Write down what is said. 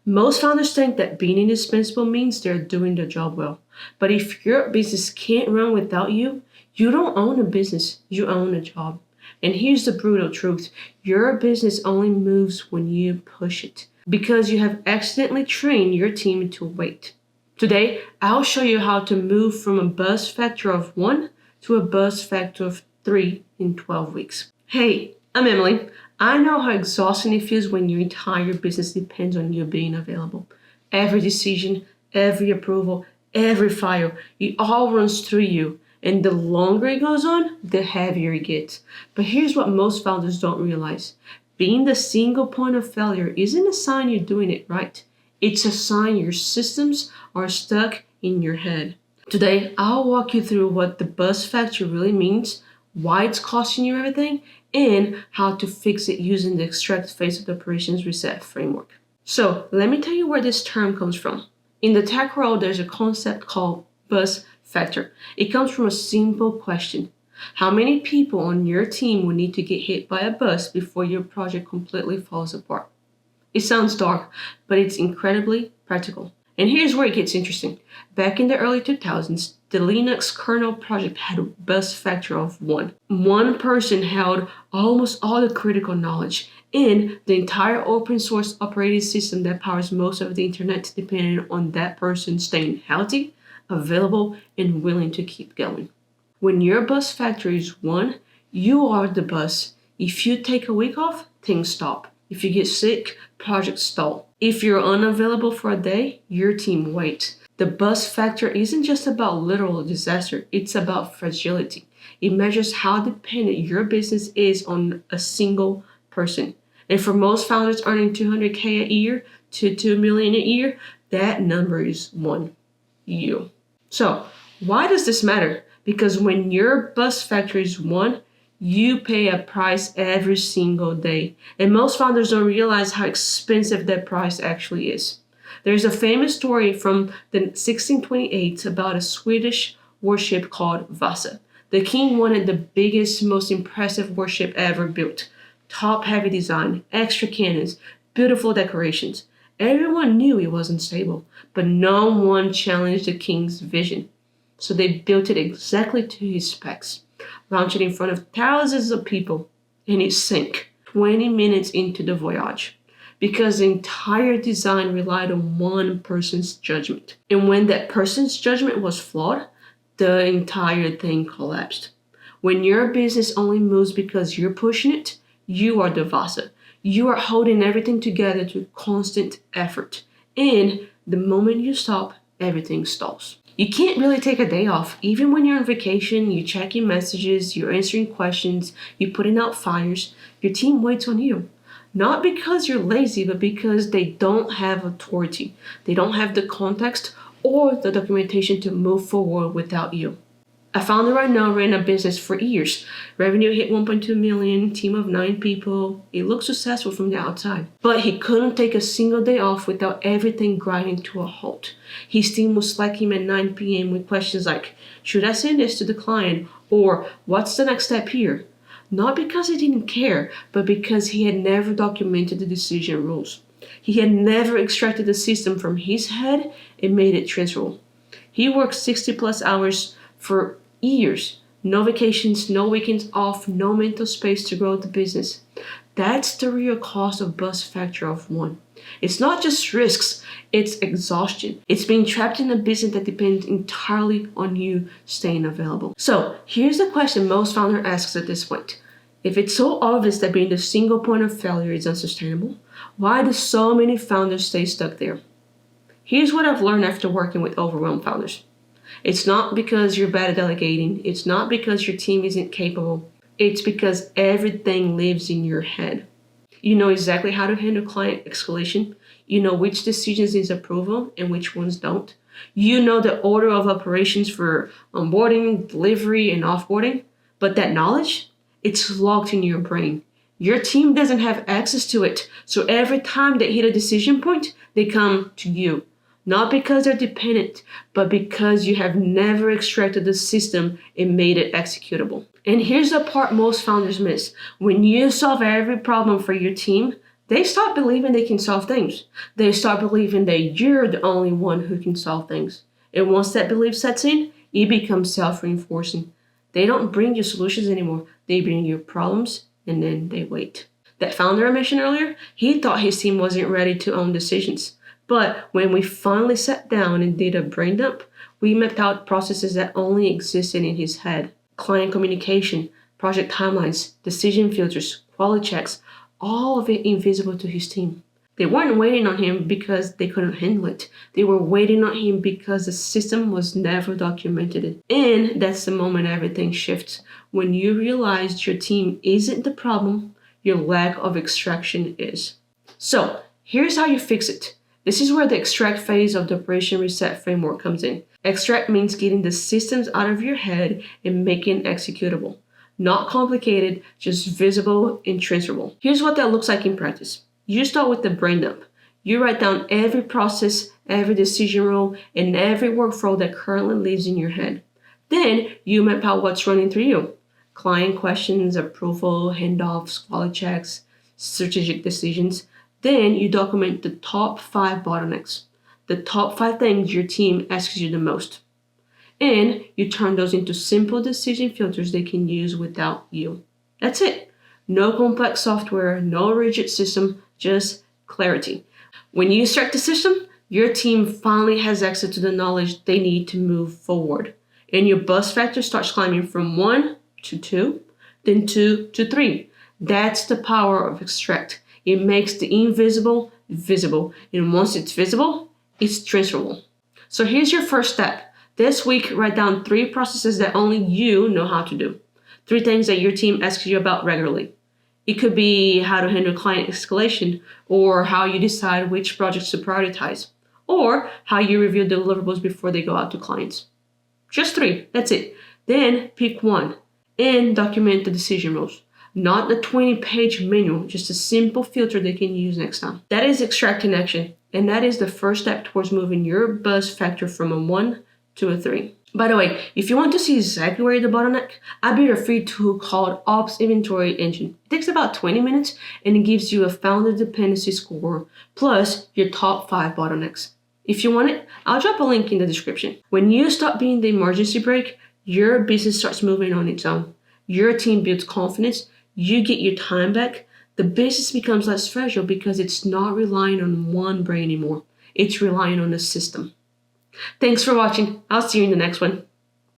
Most founders think that being indispensable means they're doing their job well. But if your business can't run without you, you don't own a business, you own a job. And here's the brutal truth. Your business only moves when you push it, because you have accidentally trained your team to wait. Today, I'll show you how to move from a buzz factor of 1 to a buzz factor of 3 in 12 weeks. Hey, I'm Emily. I know how exhausting it feels when your entire business depends on you being available. Every decision, every approval, every file, it all runs through you. And the longer it goes on, the heavier it gets. But here's what most founders don't realize. Being the single point of failure isn't a sign you're doing it right. It's a sign your systems are stuck in your head. Today, I'll walk you through what the buzz factor really means, why it's costing you everything, and how to fix it using the extract phase of the operations reset framework. So let me tell you where this term comes from. In the tech world, there's a concept called buzz factor. It comes from a simple question. How many people on your team will need to get hit by a bus before your project completely falls apart? It sounds dark, but it's incredibly practical. And here's where it gets interesting. Back in the early 2000s, the Linux kernel project had a buzz factor of 1. One person held almost all the critical knowledge, and the entire open source operating system that powers most of the internet depended on that person staying healthy, available, and willing to keep going. When your buzz factor is 1, you are the buzz. If you take a week off, things stop. If you get sick, projects stall. If you're unavailable for a day, your team waits. The buzz factor isn't just about literal disaster, it's about fragility. It measures how dependent your business is on a single person. And for most founders earning $200K a year to $2 million a year, that number is 1. You. So, why does this matter? Because when your buzz factor is 1, you pay a price every single day. And most founders don't realize how expensive that price actually is. There's a famous story from the 1628 about a Swedish warship called Vasa. The king wanted the biggest, most impressive warship ever built. Top-heavy design, extra cannons, beautiful decorations. Everyone knew it wasn't stable, but no one challenged the king's vision. So they built it exactly to his specs, launched it in front of thousands of people, and it sank 20 minutes into the voyage because the entire design relied on one person's judgment. And when that person's judgment was flawed, the entire thing collapsed. When your business only moves because you're pushing it, you are the Vasa. You are holding everything together through constant effort. And the moment you stop, everything stalls. You can't really take a day off. Even when you're on vacation, you're checking messages, you're answering questions, you're putting out fires. Your team waits on you. Not because you're lazy, but because they don't have authority. They don't have the context or the documentation to move forward without you. A founder I know ran a business for years. Revenue hit 1.2 million, team of 9 people. It looked successful from the outside. But he couldn't take a single day off without everything grinding to a halt. His team would slack him at 9 p.m. with questions like, should I send this to the client? Or what's the next step here? Not because he didn't care, but because he had never documented the decision rules. He had never extracted the system from his head and made it transferable. He worked 60 plus hours for years. No vacations, no weekends off, no mental space to grow the business. That's the real cost of buzz factor of 1. It's not just risks, it's exhaustion. It's being trapped in a business that depends entirely on you staying available. So here's the question most founders ask at this point. If it's so obvious that being the single point of failure is unsustainable, why do so many founders stay stuck there? Here's what I've learned after working with overwhelmed founders. It's not because you're bad at delegating. It's not because your team isn't capable. It's because everything lives in your head. You know exactly how to handle client escalation. You know which decisions need approval and which ones don't. You know the order of operations for onboarding, delivery, and offboarding. But that knowledge, it's locked in your brain. Your team doesn't have access to it. So every time they hit a decision point, they come to you. Not because they're dependent, but because you have never extracted the system and made it executable. And here's the part most founders miss. When you solve every problem for your team, They start believing they can solve things. They start believing that you're the only one who can solve things. And once that belief sets in, it becomes self-reinforcing. They don't bring you solutions anymore. They bring you problems, and then they wait. That founder I mentioned earlier, he thought his team wasn't ready to own decisions. But when we finally sat down and did a brain dump, we mapped out processes that only existed in his head. Client communication, project timelines, decision filters, quality checks, all of it invisible to his team. They weren't waiting on him because they couldn't handle it. They were waiting on him because the system was never documented. And that's the moment everything shifts. When you realize your team isn't the problem, your lack of extraction is. So here's how you fix it. This is where the extract phase of the operation reset framework comes in. Extract means getting the systems out of your head and making executable. Not complicated, just visible and transferable. Here's what that looks like in practice. You start with the brain dump. You write down every process, every decision rule, and every workflow that currently lives in your head. Then you map out what's running through you. Client questions, approval, handoffs, quality checks, strategic decisions. Then you document the top 5 bottlenecks, the top 5 things your team asks you the most. And you turn those into simple decision filters they can use without you. That's it. No complex software, no rigid system, just clarity. When you extract the system, your team finally has access to the knowledge they need to move forward. And your buzz factor starts climbing from 1 to 2, then 2 to 3. That's the power of extract. It makes the invisible visible. And once it's visible, it's transferable. So here's your first step. This week, write down 3 processes that only you know how to do. 3 things that your team asks you about regularly. It could be how to handle client escalation, or how you decide which projects to prioritize, or how you review deliverables before they go out to clients. Just 3, that's it. Then pick 1 and document the decision rules. Not the 20-page manual, just a simple filter they can use next time. That is extract connection, and that is the first step towards moving your buzz factor from a 1 to a 3. By the way, if you want to see exactly where the bottleneck, I built a free tool called Ops Inventory Engine. It takes about 20 minutes and it gives you a Founder-Dependency Score plus your top 5 bottlenecks. If you want it, I'll drop a link in the description. When you stop being the emergency brake, your business starts moving on its own. Your team builds confidence, you get your time back, the business becomes less fragile because it's not relying on one brain anymore. It's relying on the system. Thanks for watching. I'll see you in the next one.